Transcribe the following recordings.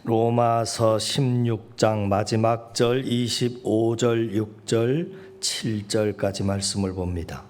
로마서 16장 마지막 절 25절 6절 7절까지 말씀을 봅니다.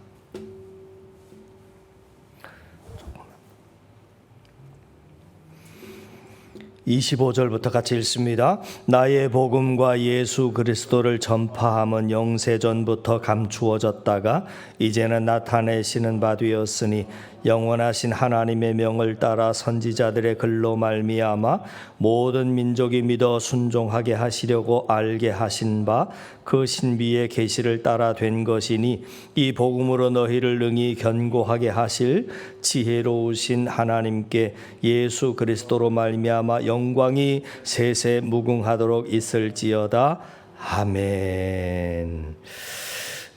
(25절부터) 같이 읽습니다. 나의 복음과 예수 그리스도를 전파함은 영세전부터 감추어졌다가 이제는 나타내시는 바 되었으니 영원하신 하나님의 명을 따라 선지자들의 글로 말미암아 모든 민족이 믿어 순종하게 하시려고 알게 하신 바 그 신비의 계시를 따라 된 것이니 이 복음으로 너희를 능히 견고하게 하실 지혜로우신 하나님께 예수 그리스도로 말미암아 영광이 세세 무궁하도록 있을지어다. 아멘.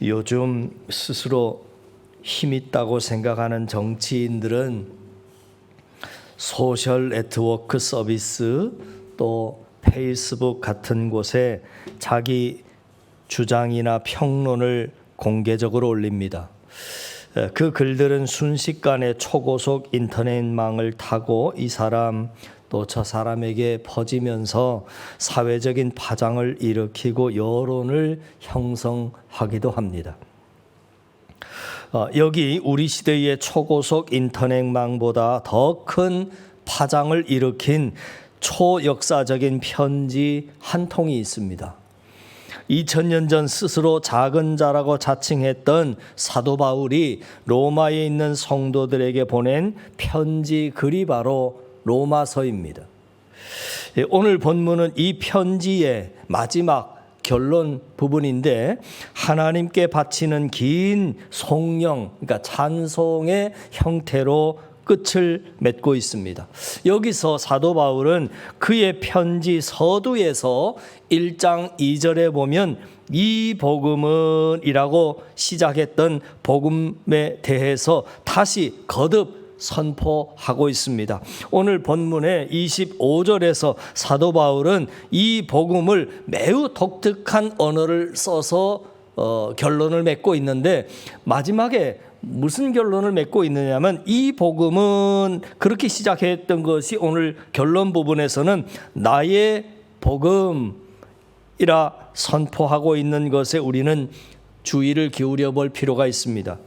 요즘 스스로 힘있다고 생각하는 정치인들은 소셜 네트워크 서비스 또 페이스북 같은 곳에 자기 주장이나 평론을 공개적으로 올립니다. 그 글들은 순식간에 초고속 인터넷망을 타고 이 사람 또 저 사람에게 퍼지면서 사회적인 파장을 일으키고 여론을 형성하기도 합니다. 여기 우리 시대의 초고속 인터넷망보다 더 큰 파장을 일으킨 초역사적인 편지 한 통이 있습니다. 2000년 전 스스로 작은 자라고 자칭했던 사도 바울이 로마에 있는 성도들에게 보낸 편지 글이 바로 로마서입니다. 오늘 본문은 이 편지의 마지막 결론 부분인데 하나님께 바치는 긴 송영, 그러니까 찬송의 형태로 끝을 맺고 있습니다. 여기서 사도 바울은 그의 편지 서두에서 1장 2절에 보면 이 복음은 이라고 시작했던 복음에 대해서 다시 거듭 선포하고 있습니다. 오늘 본문의 25절에서 사도 바울은 이 복음을 매우 독특한 언어를 써서 결론을 맺고 있는데 마지막에 무슨 결론을 맺고 있느냐면 이 복음은 그렇게 시작했던 것이 오늘 결론 부분에서는 나의 복음이라 선포하고 있는 것에 우리는 주의를 기울여 볼 필요가 있습니다.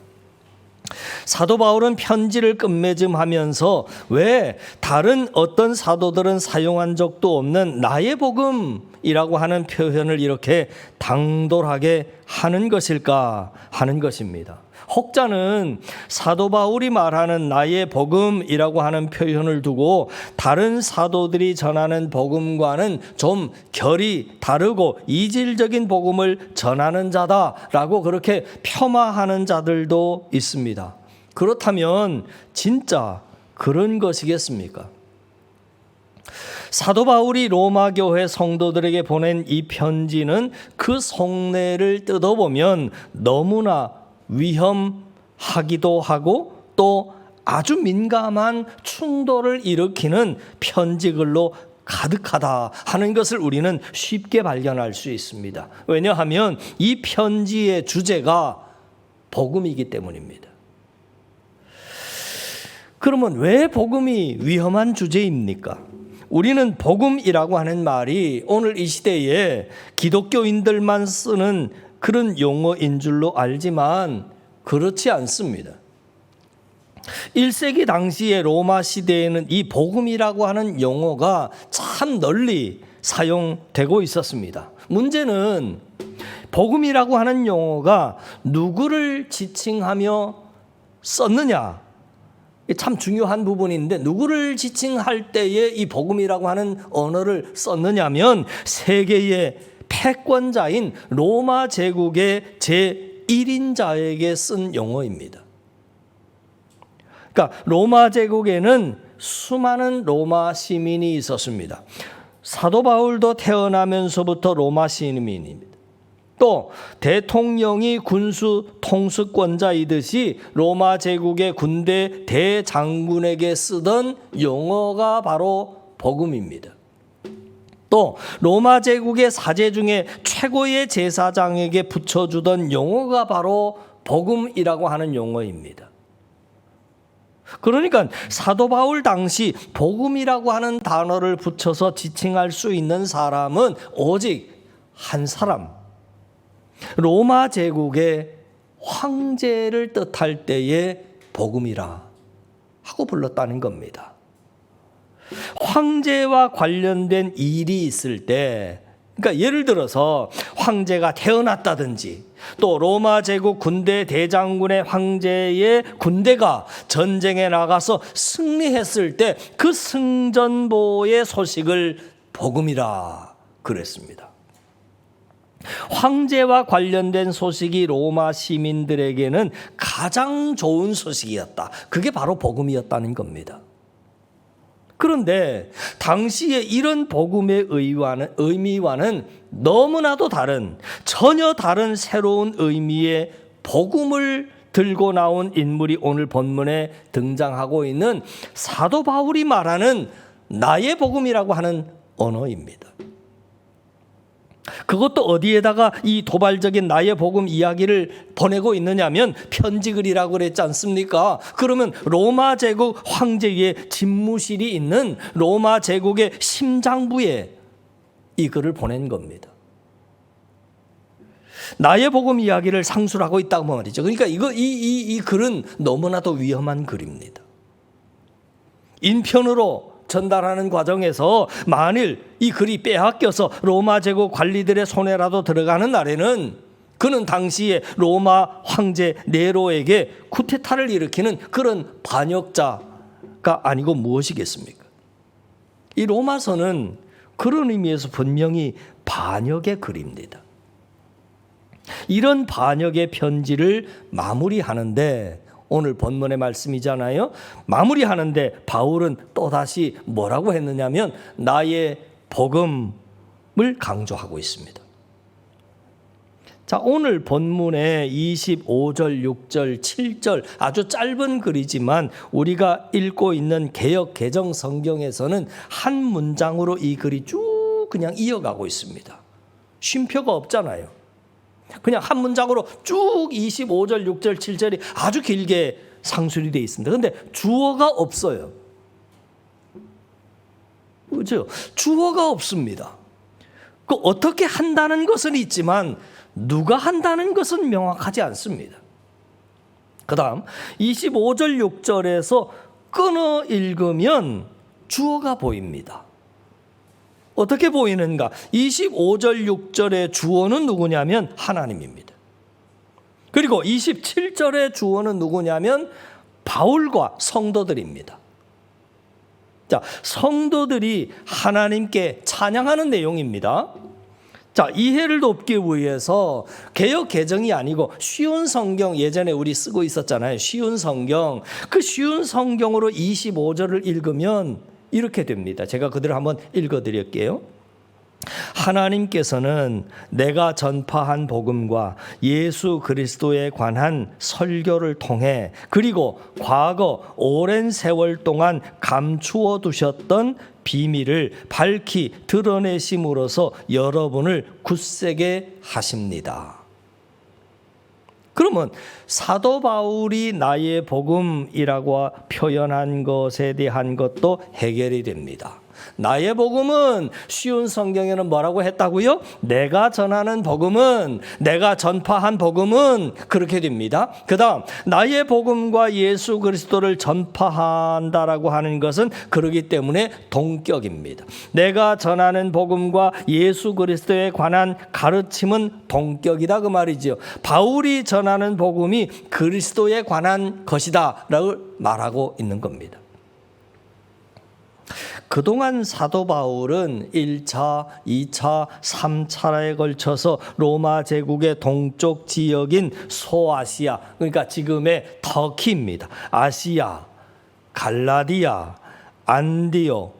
사도 바울은 편지를 끝맺음하면서 왜 다른 어떤 사도들은 사용한 적도 없는 나의 복음이라고 하는 표현을 이렇게 당돌하게 하는 것일까 하는 것입니다. 혹자는 사도 바울이 말하는 나의 복음이라고 하는 표현을 두고 다른 사도들이 전하는 복음과는 좀 결이 다르고 이질적인 복음을 전하는 자다라고 그렇게 폄하하는 자들도 있습니다. 그렇다면 진짜 그런 것이겠습니까? 사도 바울이 로마 교회 성도들에게 보낸 이 편지는 그 속내를 뜯어보면 너무나 위험하기도 하고 또 아주 민감한 충돌을 일으키는 편지글로 가득하다 하는 것을 우리는 쉽게 발견할 수 있습니다. 왜냐하면 이 편지의 주제가 복음이기 때문입니다. 그러면 왜 복음이 위험한 주제입니까? 우리는 복음이라고 하는 말이 오늘 이 시대에 기독교인들만 쓰는 그런 용어인 줄로 알지만 그렇지 않습니다. 1세기 당시의 로마 시대에는 이 복음이라고 하는 용어가 참 널리 사용되고 있었습니다. 문제는 복음이라고 하는 용어가 누구를 지칭하며 썼느냐? 참 중요한 부분인데 누구를 지칭할 때에 이 복음이라고 하는 언어를 썼느냐면 세계의 패권자인 로마 제국의 제1인자에게 쓴 용어입니다. 그러니까 로마 제국에는 수많은 로마 시민이 있었습니다. 사도 바울도 태어나면서부터 로마 시민입니다. 또 대통령이 군수 통수권자이듯이 로마 제국의 군대 대장군에게 쓰던 용어가 바로 복음입니다. 또 로마 제국의 사제 중에 최고의 제사장에게 붙여주던 용어가 바로 복음이라고 하는 용어입니다. 그러니까 사도 바울 당시 복음이라고 하는 단어를 붙여서 지칭할 수 있는 사람은 오직 한 사람, 로마 제국의 황제를 뜻할 때의 복음이라 하고 불렀다는 겁니다. 황제와 관련된 일이 있을 때, 그러니까 예를 들어서 황제가 태어났다든지 또 로마 제국 군대 대장군의 황제의 군대가 전쟁에 나가서 승리했을 때 그 승전보의 소식을 복음이라 그랬습니다. 황제와 관련된 소식이 로마 시민들에게는 가장 좋은 소식이었다. 그게 바로 복음이었다는 겁니다. 그런데 당시에 이런 복음의 의미와는 너무나도 다른, 전혀 다른 새로운 의미의 복음을 들고 나온 인물이 오늘 본문에 등장하고 있는 사도 바울이 말하는 나의 복음이라고 하는 언어입니다. 그것도 어디에다가 이 도발적인 나의 복음 이야기를 보내고 있느냐면 편지글이라고 그랬지 않습니까? 그러면 로마 제국 황제의 집무실이 있는 로마 제국의 심장부에 이 글을 보낸 겁니다. 나의 복음 이야기를 상술하고 있다고 말이죠. 그러니까 이 글은 너무나도 위험한 글입니다. 인편으로 전달하는 과정에서 만일 이 글이 빼앗겨서 로마 제국 관리들의 손에라도 들어가는 날에는 그는 당시에 로마 황제 네로에게 쿠데타를 일으키는 그런 반역자가 아니고 무엇이겠습니까? 이 로마서는 그런 의미에서 분명히 반역의 글입니다. 이런 반역의 편지를 마무리하는데 오늘 본문의 말씀이잖아요. 마무리하는데 바울은 또다시 뭐라고 했느냐면 나의 복음을 강조하고 있습니다. 자, 오늘 본문의 25절, 6절, 7절 아주 짧은 글이지만 우리가 읽고 있는 개역 개정 성경에서는 한 문장으로 이 글이 쭉 그냥 이어가고 있습니다. 쉼표가 없잖아요. 그냥 한 문장으로 쭉 25절, 6절, 7절이 아주 길게 상술이 되어 있습니다. 그런데 주어가 없어요. 그렇죠? 주어가 없습니다. 그 어떻게 한다는 것은 있지만 누가 한다는 것은 명확하지 않습니다. 그 다음 25절, 6절에서 끊어 읽으면 주어가 보입니다. 어떻게 보이는가? 25절, 6절의 주어는 누구냐면 하나님입니다. 그리고 27절의 주어는 누구냐면 바울과 성도들입니다. 자, 성도들이 하나님께 찬양하는 내용입니다. 자, 이해를 돕기 위해서 개역 개정이 아니고 쉬운 성경 예전에 우리 쓰고 있었잖아요. 쉬운 성경. 그 쉬운 성경으로 25절을 읽으면 이렇게 됩니다. 제가 그대로 한번 읽어드릴게요. 하나님께서는 내가 전파한 복음과 예수 그리스도에 관한 설교를 통해 그리고 과거 오랜 세월 동안 감추어 두셨던 비밀을 밝히 드러내심으로써 여러분을 굳세게 하십니다. 그러면 사도 바울이 나의 복음이라고 표현한 것에 대한 것도 해결이 됩니다. 나의 복음은 쉬운 성경에는 뭐라고 했다고요? 내가 전하는 복음은, 내가 전파한 복음은 그렇게 됩니다. 그 다음 나의 복음과 예수 그리스도를 전파한다라고 하는 것은 그러기 때문에 동격입니다. 내가 전하는 복음과 예수 그리스도에 관한 가르침은 동격이다 그 말이죠. 바울이 전하는 복음이 그리스도에 관한 것이다 라고 말하고 있는 겁니다. 그동안 사도 바울은 1차, 2차, 3차에 걸쳐서 로마 제국의 동쪽 지역인 소아시아, 그러니까 지금의 터키입니다. 아시아, 갈라디아, 안디오,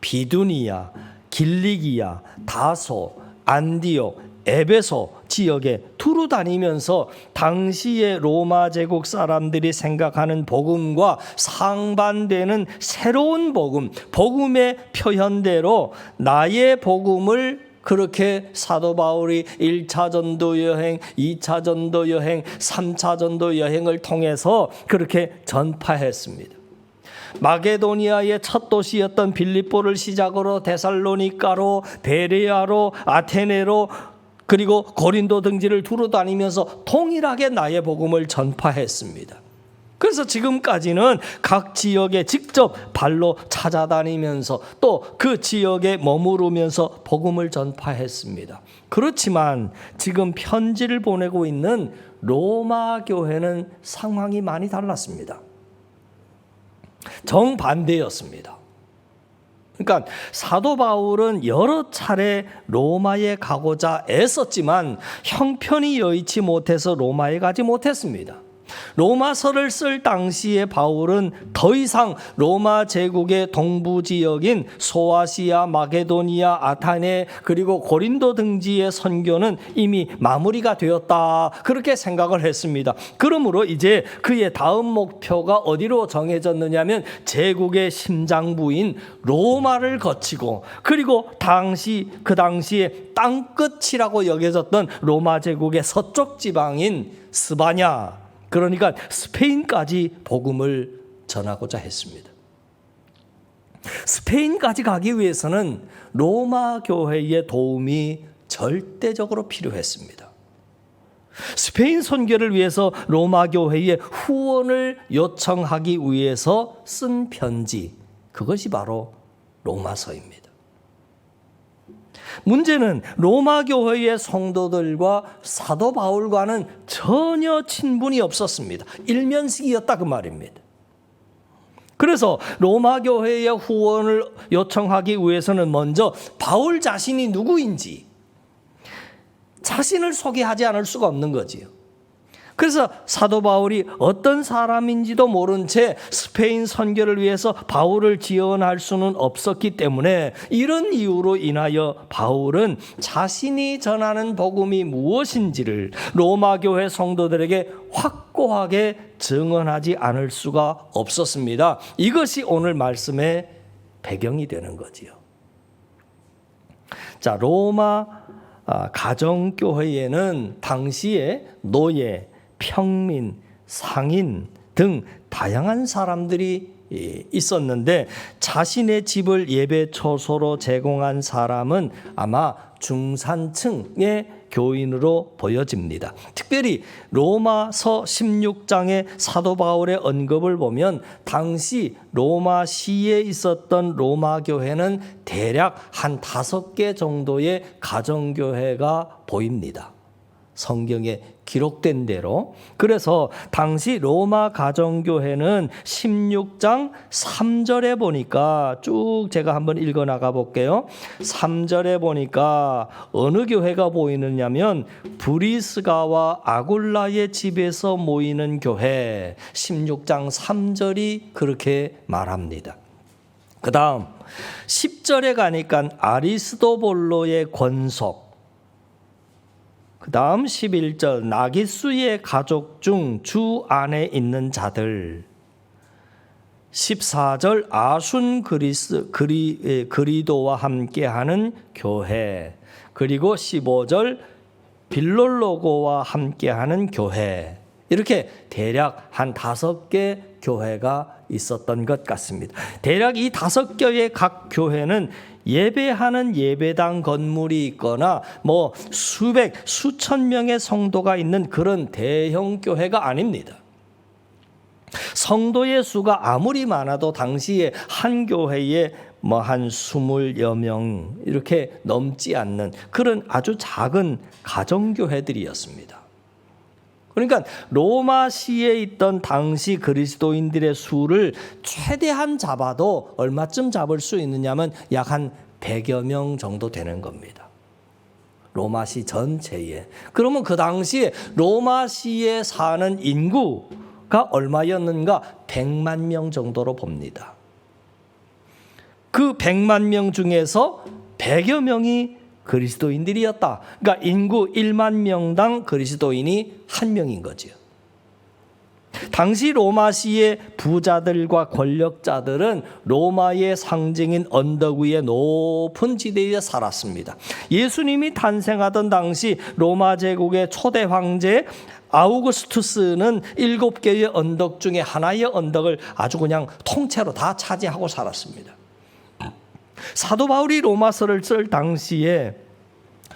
비두니아, 길리기아, 다소, 안디오, 에베소 지역에 두루 다니면서 당시의 로마 제국 사람들이 생각하는 복음과 상반되는 새로운 복음, 복음의 표현대로 나의 복음을 그렇게 사도 바울이 1차 전도 여행, 2차 전도 여행, 3차 전도 여행을 통해서 그렇게 전파했습니다. 마게도니아의 첫 도시였던 빌립보를 시작으로 데살로니가로, 베레아로, 아테네로, 그리고 고린도 등지를 두루 다니면서 동일하게 나의 복음을 전파했습니다. 그래서 지금까지는 각 지역에 직접 발로 찾아다니면서 또 그 지역에 머무르면서 복음을 전파했습니다. 그렇지만 지금 편지를 보내고 있는 로마 교회는 상황이 많이 달랐습니다. 정반대였습니다. 그러니까 사도 바울은 여러 차례 로마에 가고자 애썼지만 형편이 여의치 못해서 로마에 가지 못했습니다. 로마서를 쓸 당시에 바울은 더 이상 로마 제국의 동부 지역인 소아시아, 마게도니아, 아테네 그리고 고린도 등지의 선교는 이미 마무리가 되었다, 그렇게 생각을 했습니다. 그러므로 이제 그의 다음 목표가 어디로 정해졌느냐면 제국의 심장부인 로마를 거치고, 그리고 그 당시에 땅끝이라고 여겨졌던 로마 제국의 서쪽 지방인 스바냐, 그러니까 스페인까지 복음을 전하고자 했습니다. 스페인까지 가기 위해서는 로마 교회의 도움이 절대적으로 필요했습니다. 스페인 선교를 위해서 로마 교회의 후원을 요청하기 위해서 쓴 편지, 그것이 바로 로마서입니다. 문제는 로마 교회의 성도들과 사도 바울과는 전혀 친분이 없었습니다. 일면식이었다 그 말입니다. 그래서 로마 교회의 후원을 요청하기 위해서는 먼저 바울 자신이 누구인지 자신을 소개하지 않을 수가 없는 거지요. 그래서 사도 바울이 어떤 사람인지도 모른 채 스페인 선교를 위해서 바울을 지원할 수는 없었기 때문에, 이런 이유로 인하여 바울은 자신이 전하는 복음이 무엇인지를 로마 교회 성도들에게 확고하게 증언하지 않을 수가 없었습니다. 이것이 오늘 말씀의 배경이 되는 거지요. 자, 로마 가정교회에는 당시에 노예, 평민, 상인 등 다양한 사람들이 있었는데, 자신의 집을 예배 처소로 제공한 사람은 아마 중산층의 교인으로 보여집니다. 특별히 로마서 16장의 사도 바울의 언급을 보면 당시 로마시에 있었던 로마 교회는 대략 한 5개 정도의 가정교회가 보입니다. 성경에 기록된 대로. 그래서 당시 로마 가정교회는 16장 3절에 보니까 쭉 제가 한번 읽어 나가 볼게요. 3절에 보니까 어느 교회가 보이느냐면 브리스가와 아굴라의 집에서 모이는 교회, 16장 3절이 그렇게 말합니다. 그 다음 10절에 가니까 아리스도볼로의 권속, 그 다음 11절 나기수의 가족 중 주 안에 있는 자들, 14절 아순 그리도와 함께하는 교회, 그리고 15절 빌롤로고와 함께하는 교회, 이렇게 대략 한 5개 교회가 있었던 것 같습니다. 대략 이 5개의 각 교회는 예배하는 예배당 건물이 있거나 뭐 수천 명의 성도가 있는 그런 대형 교회가 아닙니다. 성도의 수가 아무리 많아도 당시에 한 교회에 뭐 한 20여 명 이렇게 넘지 않는 그런 아주 작은 가정교회들이었습니다. 그러니까 로마시에 있던 당시 그리스도인들의 수를 최대한 잡아도 얼마쯤 잡을 수 있느냐면 약 한 100여 명 정도 되는 겁니다. 로마시 전체에. 그러면 그 당시에 로마시에 사는 인구가 얼마였는가? 100만 명 정도로 봅니다. 그 100만 명 중에서 100여 명이 그리스도인들이었다. 그러니까 인구 1만 명당 그리스도인이 1명인 거죠. 당시 로마시의 부자들과 권력자들은 로마의 상징인 언덕 위의 높은 지대에 살았습니다. 예수님이 탄생하던 당시 로마 제국의 초대 황제 아우구스투스는 7개의 언덕 중에 하나의 언덕을 아주 그냥 통째로 다 차지하고 살았습니다. 사도 바울이 로마서를 쓸 당시에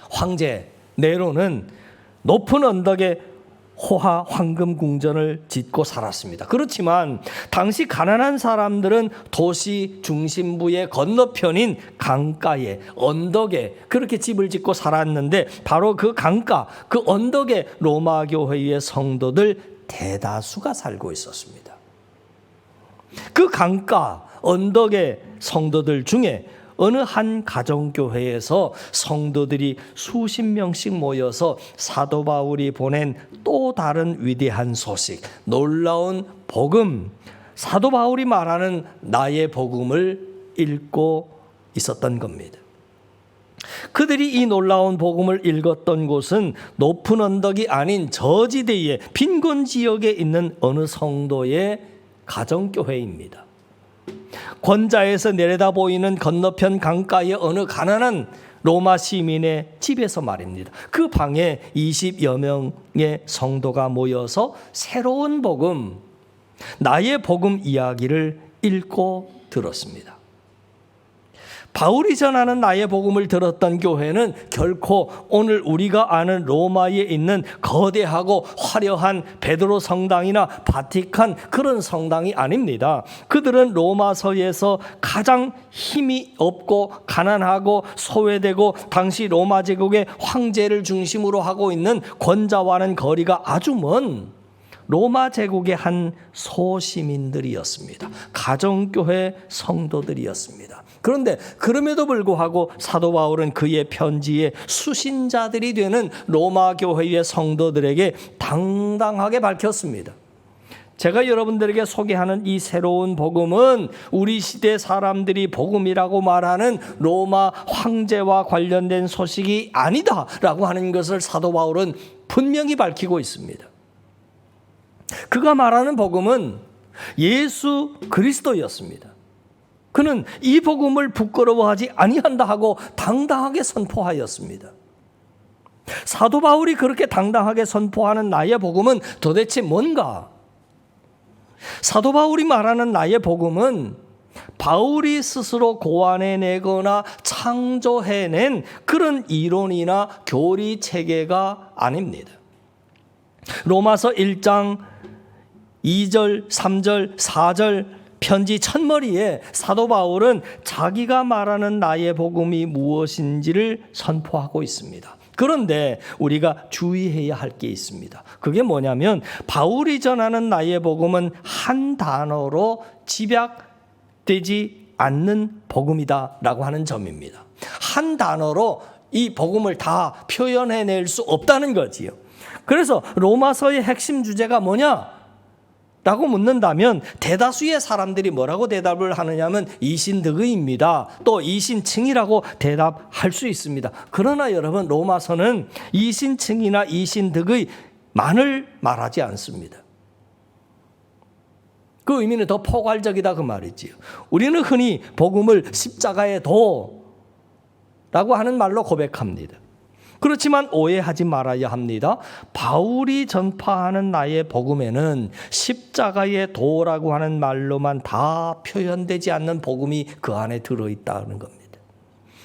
황제 네로는 높은 언덕에 호화 황금 궁전을 짓고 살았습니다. 그렇지만 당시 가난한 사람들은 도시 중심부의 건너편인 강가에, 언덕에 그렇게 집을 짓고 살았는데, 바로 그 강가, 그 언덕에 로마 교회의 성도들 대다수가 살고 있었습니다. 그 강가, 언덕의 성도들 중에 어느 한 가정교회에서 성도들이 수십 명씩 모여서 사도 바울이 보낸 또 다른 위대한 소식, 놀라운 복음, 사도 바울이 말하는 나의 복음을 읽고 있었던 겁니다. 그들이 이 놀라운 복음을 읽었던 곳은 높은 언덕이 아닌 저지대의 빈곤 지역에 있는 어느 성도의 가정교회입니다. 권자에서 내려다 보이는 건너편 강가의 어느 가난한 로마 시민의 집에서 말입니다. 그 방에 20여 명의 성도가 모여서 새로운 복음, 나의 복음 이야기를 읽고 들었습니다. 바울이 전하는 나의 복음을 들었던 교회는 결코 오늘 우리가 아는 로마에 있는 거대하고 화려한 베드로 성당이나 바티칸 그런 성당이 아닙니다. 그들은 로마서에서 가장 힘이 없고 가난하고 소외되고 당시 로마 제국의 황제를 중심으로 하고 있는 권자와는 거리가 아주 먼 로마 제국의 한 소시민들이었습니다. 가정교회 성도들이었습니다. 그런데 그럼에도 불구하고 사도 바울은 그의 편지에 수신자들이 되는 로마 교회의 성도들에게 당당하게 밝혔습니다. 제가 여러분들에게 소개하는 이 새로운 복음은 우리 시대 사람들이 복음이라고 말하는 로마 황제와 관련된 소식이 아니다라고 하는 것을 사도 바울은 분명히 밝히고 있습니다. 그가 말하는 복음은 예수 그리스도였습니다. 그는 이 복음을 부끄러워하지 아니한다 하고 당당하게 선포하였습니다. 사도 바울이 그렇게 당당하게 선포하는 나의 복음은 도대체 뭔가? 사도 바울이 말하는 나의 복음은 바울이 스스로 고안해내거나 창조해낸 그런 이론이나 교리 체계가 아닙니다. 로마서 1장 2절, 3절, 4절 편지 첫머리에 사도 바울은 자기가 말하는 나의 복음이 무엇인지를 선포하고 있습니다. 그런데 우리가 주의해야 할 게 있습니다. 그게 뭐냐면 바울이 전하는 나의 복음은 한 단어로 집약되지 않는 복음이다라고 하는 점입니다. 한 단어로 이 복음을 다 표현해낼 수 없다는 거지요. 그래서 로마서의 핵심 주제가 뭐냐? 라고 묻는다면 대다수의 사람들이 뭐라고 대답을 하느냐면 이신득의입니다. 또 이신칭이라고 대답할 수 있습니다. 그러나 여러분, 로마서는 이신칭이나 이신득의만을 말하지 않습니다. 그 의미는 더 포괄적이다 그 말이지요. 우리는 흔히 복음을 십자가의 도라고 하는 말로 고백합니다. 그렇지만 오해하지 말아야 합니다. 바울이 전파하는 나의 복음에는 십자가의 도라고 하는 말로만 다 표현되지 않는 복음이 그 안에 들어있다는 겁니다.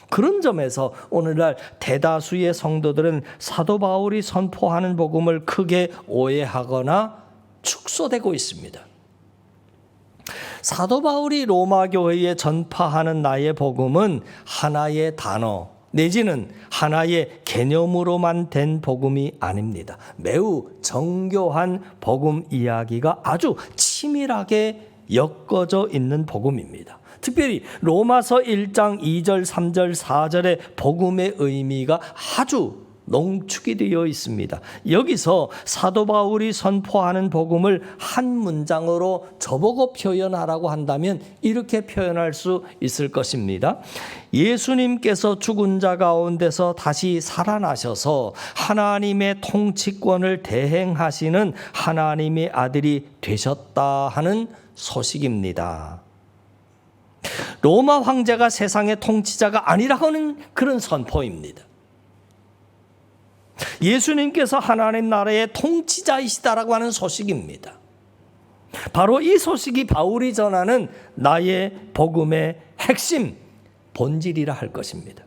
그런 점에서 오늘날 대다수의 성도들은 사도 바울이 선포하는 복음을 크게 오해하거나 축소되고 있습니다. 사도 바울이 로마 교회에 전파하는 나의 복음은 하나의 단어 내지는 하나의 개념으로만 된 복음이 아닙니다. 매우 정교한 복음 이야기가 아주 치밀하게 엮어져 있는 복음입니다. 특별히 로마서 1장 2절, 3절, 4절의 복음의 의미가 아주 농축이 되어 있습니다. 여기서 사도 바울이 선포하는 복음을 한 문장으로 저보고 표현하라고 한다면 이렇게 표현할 수 있을 것입니다. 예수님께서 죽은 자 가운데서 다시 살아나셔서 하나님의 통치권을 대행하시는 하나님의 아들이 되셨다 하는 소식입니다. 로마 황제가 세상의 통치자가 아니라고 하는 그런 선포입니다. 예수님께서 하나님 나라의 통치자이시다라고 하는 소식입니다. 바로 이 소식이 바울이 전하는 나의 복음의 핵심, 본질이라 할 것입니다.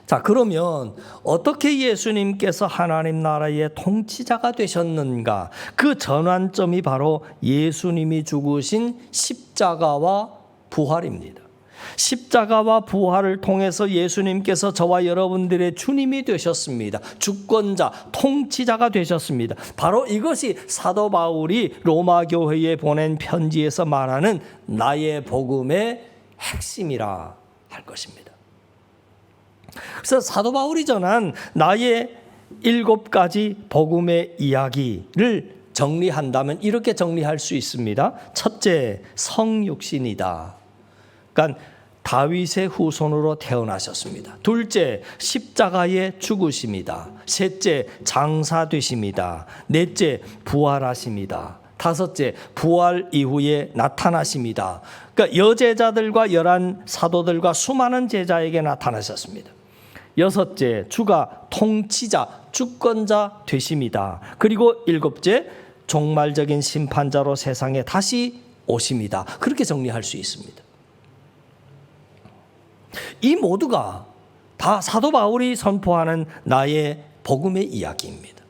자, 그러면 어떻게 예수님께서 하나님 나라의 통치자가 되셨는가? 그 전환점이 바로 예수님이 죽으신 십자가와 부활입니다. 십자가와 부활을 통해서 예수님께서 저와 여러분들의 주님이 되셨습니다. 주권자, 통치자가 되셨습니다. 바로 이것이 사도 바울이 로마 교회에 보낸 편지에서 말하는 나의 복음의 핵심이라 할 것입니다. 그래서 사도 바울이 전한 나의 7가지 복음의 이야기를 정리한다면 이렇게 정리할 수 있습니다. 첫째, 성육신이다. 그러니까 다윗의 후손으로 태어나셨습니다. 둘째, 십자가의 죽으심이다. 셋째, 장사되심이다. 넷째, 부활하심이다. 다섯째, 부활 이후에 나타나심이다. 그러니까 여제자들과 11 사도들과 수많은 제자에게 나타나셨습니다. 여섯째, 주가 통치자, 주권자 되심이다. 그리고 일곱째, 종말적인 심판자로 세상에 다시 오심이다. 그렇게 정리할 수 있습니다. 이 모두가 다 사도 바울이 선포하는 나의 복음의 이야기입니다.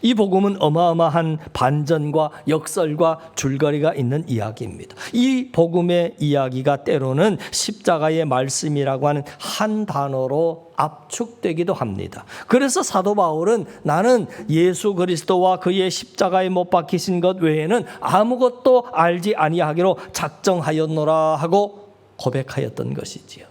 이 복음은 어마어마한 반전과 역설과 줄거리가 있는 이야기입니다. 이 복음의 이야기가 때로는 십자가의 말씀이라고 하는 한 단어로 압축되기도 합니다. 그래서 사도 바울은 나는 예수 그리스도와 그의 십자가에 못 박히신 것 외에는 아무것도 알지 아니하기로 작정하였노라 하고 고백하였던 것이지요.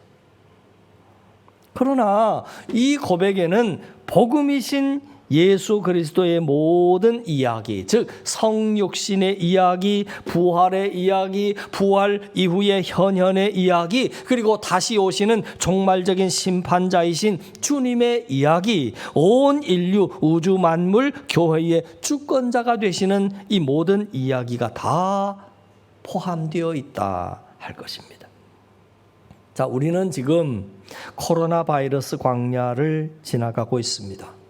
그러나 이 고백에는 복음이신 예수 그리스도의 모든 이야기, 즉 성육신의 이야기, 부활의 이야기, 부활 이후의 현현의 이야기, 그리고 다시 오시는 종말적인 심판자이신 주님의 이야기, 온 인류, 우주 만물, 교회의 주권자가 되시는 이 모든 이야기가 다 포함되어 있다 할 것입니다. 자, 우리는 지금 코로나 바이러스 광야를 지나가고 있습니다.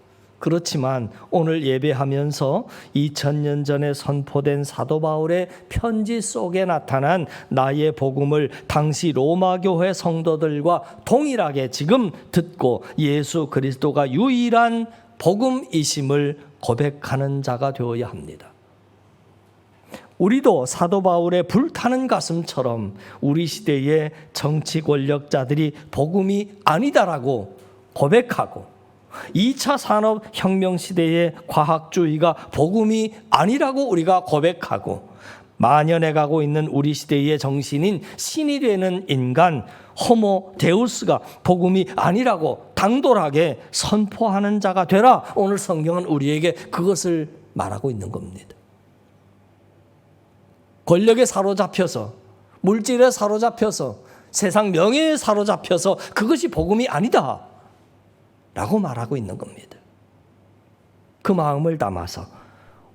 그렇지만 오늘 예배하면서 2000년 전에 선포된 사도 바울의 편지 속에 나타난 나의 복음을 당시 로마 교회 성도들과 동일하게 지금 듣고 예수 그리스도가 유일한 복음이심을 고백하는 자가 되어야 합니다. 우리도 사도 바울의 불타는 가슴처럼 우리 시대의 정치 권력자들이 복음이 아니다라고 고백하고 2차 산업혁명 시대의 과학주의가 복음이 아니라고 우리가 고백하고 만연해가고 있는 우리 시대의 정신인 신이 되는 인간 호모 데우스가 복음이 아니라고 당돌하게 선포하는 자가 되라. 오늘 성경은 우리에게 그것을 말하고 있는 겁니다. 권력에 사로잡혀서 물질에 사로잡혀서 세상 명예에 사로잡혀서 그것이 복음이 아니다 라고 말하고 있는 겁니다. 그 마음을 담아서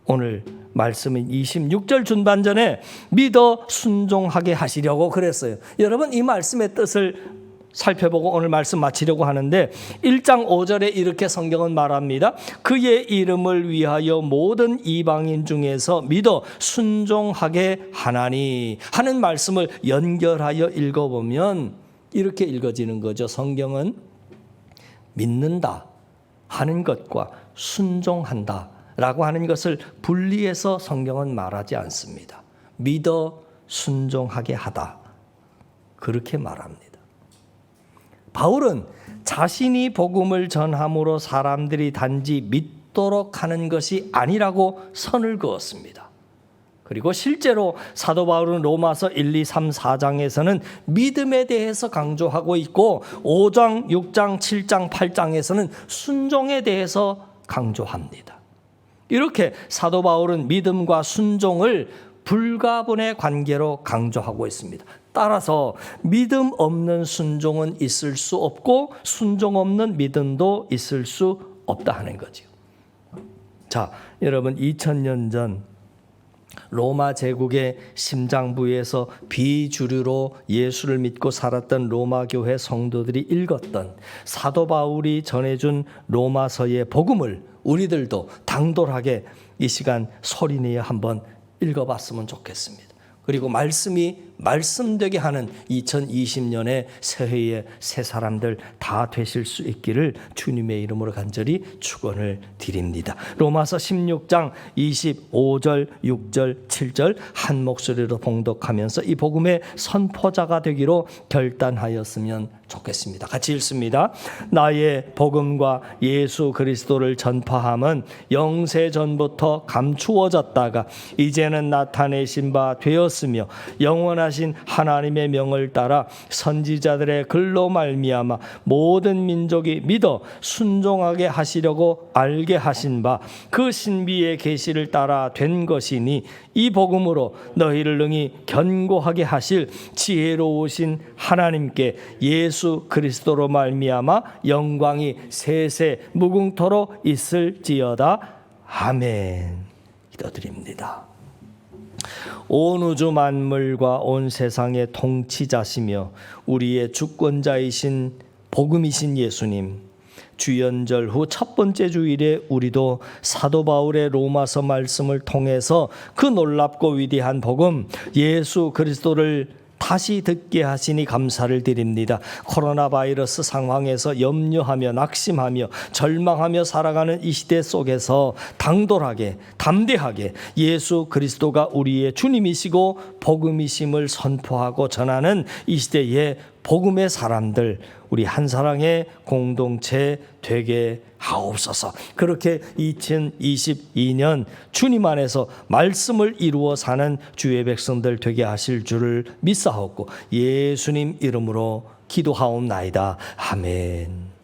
오늘 말씀인 26절 중반전에 믿어 순종하게 하시려고 그랬어요. 여러분, 이 말씀의 뜻을 살펴보고 오늘 말씀 마치려고 하는데 1장 5절에 이렇게 성경은 말합니다. 그의 이름을 위하여 모든 이방인 중에서 믿어 순종하게 하나니 하는 말씀을 연결하여 읽어보면 이렇게 읽어지는 거죠. 성경은 믿는다 하는 것과 순종한다 라고 하는 것을 분리해서 성경은 말하지 않습니다. 믿어 순종하게 하다 그렇게 말합니다. 바울은 자신이 복음을 전함으로 사람들이 단지 믿도록 하는 것이 아니라고 선을 그었습니다. 그리고 실제로 사도 바울은 로마서 1, 2, 3, 4장에서는 믿음에 대해서 강조하고 있고 5장, 6장, 7장, 8장에서는 순종에 대해서 강조합니다. 이렇게 사도 바울은 믿음과 순종을 불가분의 관계로 강조하고 있습니다. 따라서 믿음 없는 순종은 있을 수 없고 순종 없는 믿음도 있을 수 없다 하는 거죠. 자, 여러분 2000년 전 로마 제국의 심장부에서 비주류로 예수를 믿고 살았던 로마 교회 성도들이 읽었던 사도 바울이 전해준 로마서의 복음을 우리들도 당돌하게 이 시간 소리내어 한번 읽어봤으면 좋겠습니다. 그리고 말씀이 말씀되게 하는 2020년의 새해의 새 사람들 다 되실 수 있기를 주님의 이름으로 간절히 축원을 드립니다. 로마서 16장 25절, 6절, 7절 한 목소리로 봉독하면서 이 복음의 선포자가 되기로 결단하였으면 좋겠습니다. 같이 읽습니다. 나의 복음과 예수 그리스도를 전파함은 영세 전부터 감추어졌다가 이제는 나타내신 바 되었으며 영원하신 하나님의 명을 따라 선지자들의 글로 말미암아 모든 민족이 믿어 순종하게 하시려고 알게 하신 바 그 신비의 계시를 따라 된 것이니 이 복음으로 너희를 능히 견고하게 하실 지혜로우신 하나님께 예수 그리스도로 말미암아 영광이 세세 무궁토록 있을지어다. 아멘. 기도드립니다. 온 우주 만물과 온 세상의 통치자시며 우리의 주권자이신 복음이신 예수님, 주연절 후 첫 번째 주일에 우리도 사도 바울의 로마서 말씀을 통해서 그 놀랍고 위대한 복음 예수 그리스도를 다시 듣게 하시니 감사를 드립니다. 코로나 바이러스 상황에서 염려하며 낙심하며 절망하며 살아가는 이 시대 속에서 당돌하게 담대하게 예수 그리스도가 우리의 주님이시고 복음이심을 선포하고 전하는 이 시대의 복음의 사람들, 우리 한사랑의 공동체 되게 하옵소서. 그렇게 2022년 주님 안에서 말씀을 이루어 사는 주의 백성들 되게 하실 줄을 믿사옵고 예수님 이름으로 기도하옵나이다. 아멘.